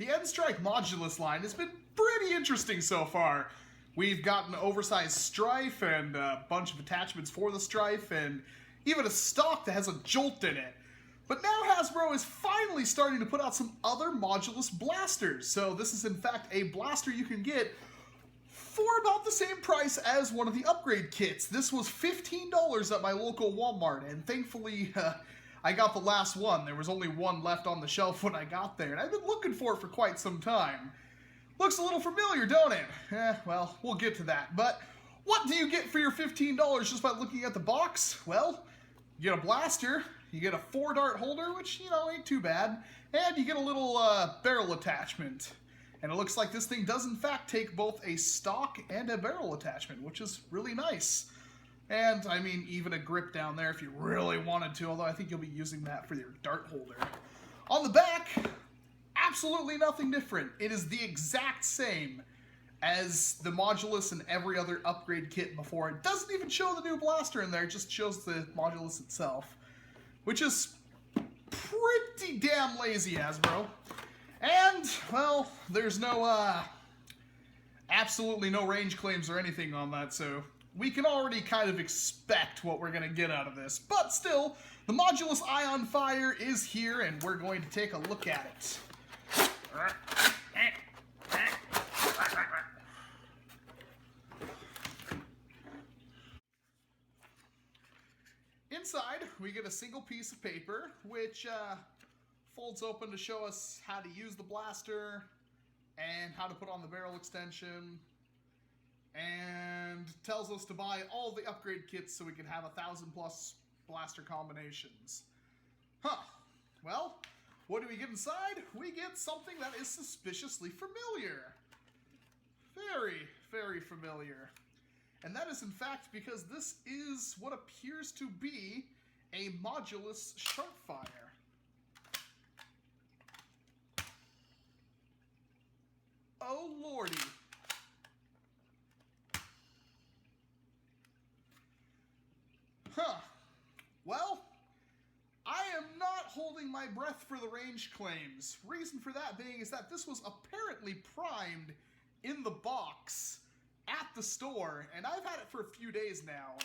The N-Strike Modulus line has been pretty interesting so far. We've got an oversized strife and a bunch of attachments for the strife and even a stock that has a jolt in it. But now Hasbro is finally starting to put out some other Modulus blasters. So this is in fact a blaster you can get for about the same price as one of the upgrade kits. This was $15 at my local Walmart, and thankfully I got the last one. There was only one left on the shelf when I got there, and I've been looking for it for quite some time. Looks a little familiar, don't it? Well, we'll get to that. But what do you get for your $15 just by looking at the box? Well, you get a blaster, you get a 4-dart holder, which, you know, ain't too bad, and you get a little barrel attachment. And it looks like this thing does in fact take both a stock and a barrel attachment, which is really nice. And, I mean, even a grip down there if you really wanted to, although I think you'll be using that for your dart holder. On the back, absolutely nothing different. It is the exact same as the Modulus and every other upgrade kit before. It doesn't even show the new blaster in there, it just shows the Modulus itself. Which is pretty damn lazy, Hasbro. And, well, there's no, absolutely no range claims or anything on that, so we can already kind of expect what we're going to get out of this. But still, the Modulus Ion Fire is here, and we're going to take a look at it. Inside, we get a single piece of paper, which folds open to show us how to use the blaster and how to put on the barrel extension, and tells us to buy all the upgrade kits so we can have 1,000+ blaster combinations. Well, what do we get inside? We get something that is suspiciously familiar. Very, very familiar. And that is in fact because this is what appears to be a Modulus Sharpfire. Oh lordy. Well, I am not holding my breath for the range claims. Reason for that being is that this was apparently primed in the box at the store, and I've had it for a few days now.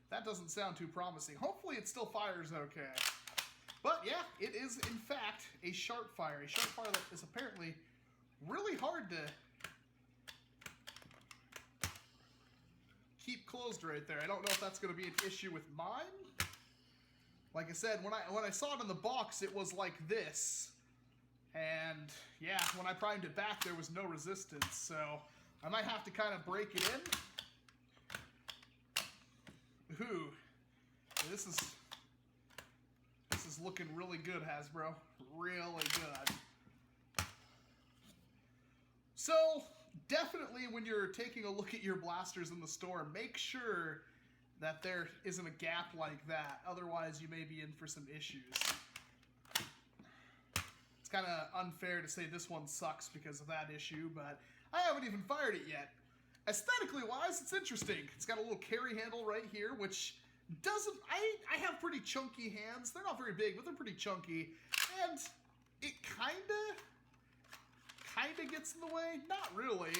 That doesn't sound too promising. Hopefully it still fires okay. But yeah, it is in fact a Sharpfire. A Sharpfire that is apparently really hard to keep closed right there. I don't know if that's going to be an issue with mine. Like I said, when I saw it in the box, it was like this. And yeah, when I primed it back, there was no resistance. So I might have to kind of break it in. Ooh, this is looking really good, Hasbro. Really good. So definitely when you're taking a look at your blasters in the store, make sure that there isn't a gap like that. Otherwise, you may be in for some issues. It's kind of unfair to say this one sucks because of that issue, but I haven't even fired it yet. Aesthetically wise, it's interesting. It's got a little carry handle right here, which doesn't... I have pretty chunky hands. They're not very big, but they're pretty chunky. And it kinda gets in the way. Not really.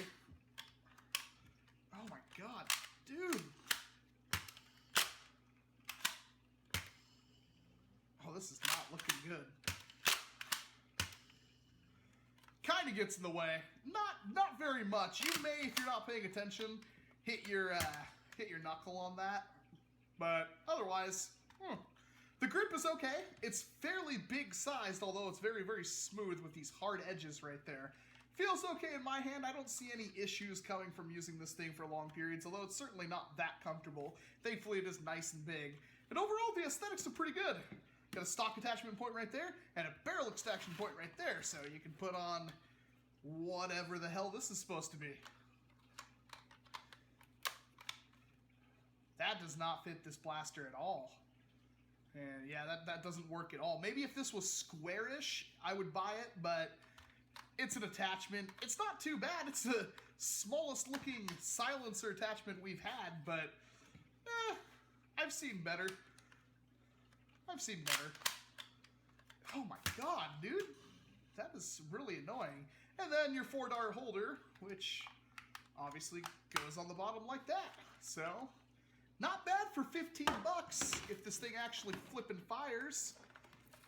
Oh my god, dude. Oh, this is not looking good. Kinda gets in the way. Not very much. You may, if you're not paying attention, hit your knuckle on that. But otherwise, the grip is okay. It's fairly big sized, although it's very, very smooth with these hard edges right there. Feels okay in my hand. I don't see any issues coming from using this thing for long periods, although it's certainly not that comfortable. Thankfully, it is nice and big. And overall, the aesthetics are pretty good. Got a stock attachment point right there, and a barrel extraction point right there, so you can put on whatever the hell this is supposed to be. That does not fit this blaster at all. And yeah, that doesn't work at all. Maybe if this was squarish, I would buy it, but it's an attachment. It's not too bad. It's the smallest looking silencer attachment we've had, but I've seen better. I've seen better. Oh my god, dude. That is really annoying. And then your 4-dart holder, which obviously goes on the bottom like that. So, not bad for 15 bucks if this thing actually flippin' fires,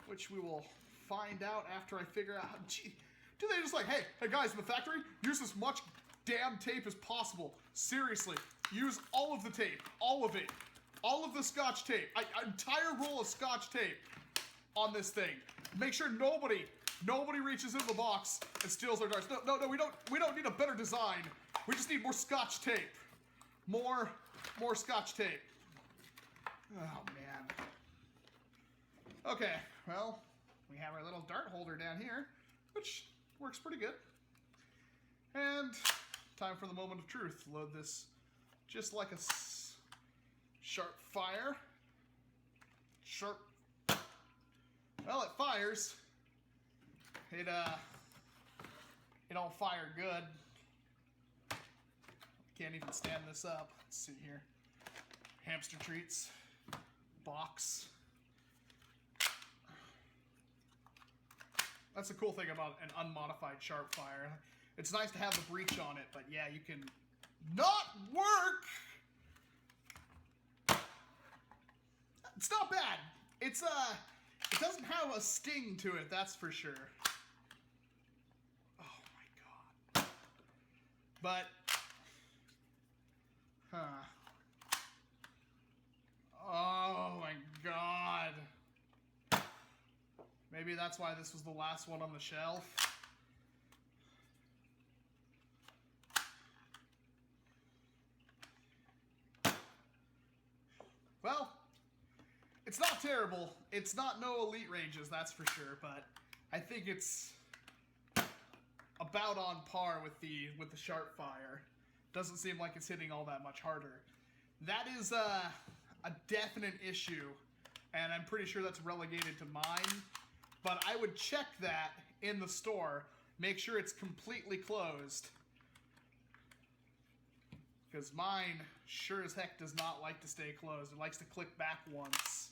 which we will find out after I figure out. Gee, do they just like, hey guys in the factory, use as much damn tape as possible. Seriously, use all of the tape, all of it. All of the Scotch tape, an entire roll of Scotch tape on this thing. Make sure nobody reaches into the box and steals our darts. No, we don't need a better design. We just need more Scotch tape. More Scotch tape. Oh, man. Okay, well, we have our little dart holder down here, which works pretty good. And time for the moment of truth. Load this just like a sharp fire. Sharp. Well, it fires. It don't fire good. Can't even stand this up. Let's see here. Hamster treats. Box. That's the cool thing about an unmodified sharp fire. It's nice to have the breech on it, but yeah, you can not work. It's not bad. It's it doesn't have a sting to it, that's for sure. Oh my god. But oh my god. Maybe that's why this was the last one on the shelf. Well, it's not terrible. It's not no elite ranges, that's for sure, but I think it's about on par with the sharp fire. Doesn't seem like it's hitting all that much harder. That is a definite issue, and I'm pretty sure that's relegated to mine. But I would check that in the store, make sure it's completely closed. Because mine sure as heck does not like to stay closed. It likes to click back once.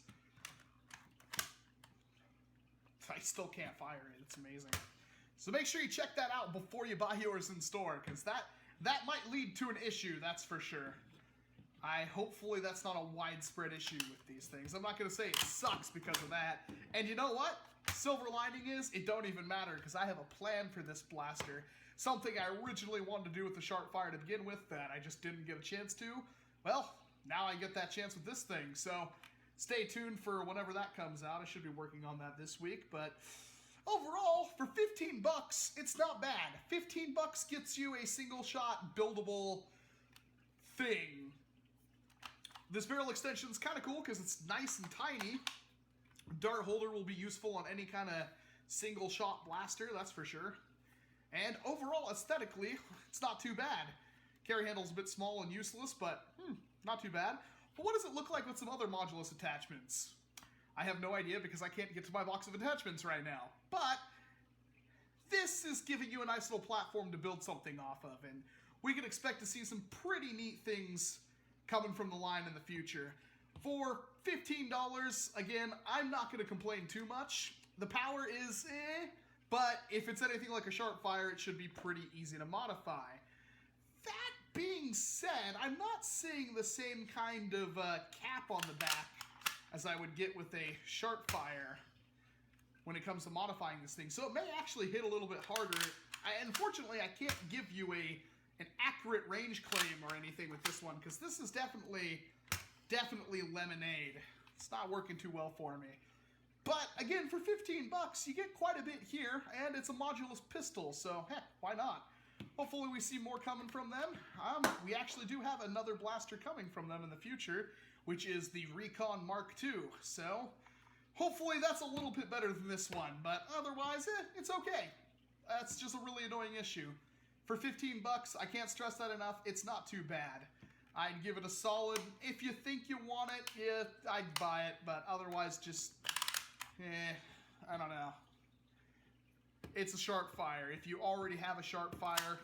I still can't fire it. It's amazing. So make sure you check that out before you buy yours in store, because that might lead to an issue, that's for sure. Hopefully that's not a widespread issue with these things. I'm not going to say it sucks because of that. And you know what? Silver lining is, it don't even matter, because I have a plan for this blaster. Something I originally wanted to do with the sharp fire to begin with that I just didn't get a chance to. Well, now I get that chance with this thing. So stay tuned for whenever that comes out. I should be working on that this week. But overall, for 15 bucks, it's not bad. 15 bucks gets you a single shot buildable thing. This barrel extension is kind of cool because it's nice and tiny. Dart holder will be useful on any kind of single shot blaster, that's for sure. And overall, aesthetically, it's not too bad. Carry handle's a bit small and useless, but not too bad. But what does it look like with some other Modulus attachments? I have no idea because I can't get to my box of attachments right now. But this is giving you a nice little platform to build something off of, and we can expect to see some pretty neat things coming from the line in the future. For $15, again, I'm not going to complain too much. The power is but if it's anything like a sharp fire, it should be pretty easy to modify. That being said, I'm not seeing the same kind of cap on the back as I would get with a sharp fire when it comes to modifying this thing. So it may actually hit a little bit harder. Unfortunately, I can't give you an accurate range claim or anything with this one, because this is definitely lemonade. It's not working too well for me. But again, for 15 bucks, you get quite a bit here, and it's a Modulus pistol, so heck, why not? Hopefully we see more coming from them. We actually do have another blaster coming from them in the future, which is the Recon Mark II. So hopefully that's a little bit better than this one, but otherwise, it's okay. That's just a really annoying issue. For 15 bucks, I can't stress that enough, it's not too bad. I'd give it a solid, if you think you want it, yeah, I'd buy it, but otherwise just, I don't know. It's a sharp fire. If you already have a sharp fire,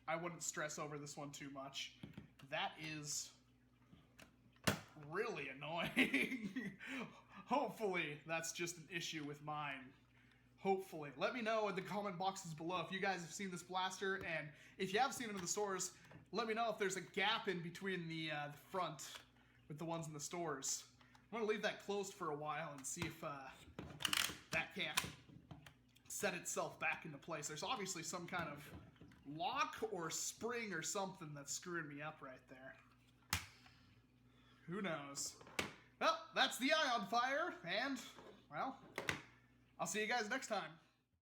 I wouldn't stress over this one too much. That is really annoying. Hopefully, that's just an issue with mine. Hopefully. Let me know in the comment boxes below if you guys have seen this blaster, and if you have seen it in the stores, let me know if there's a gap in between the front with the ones in the stores. I'm going to leave that closed for a while and see if that can't set itself back into place. There's obviously some kind of lock or spring or something that's screwing me up right there. Who knows? Well, that's the Eye on Fire, and, well, I'll see you guys next time.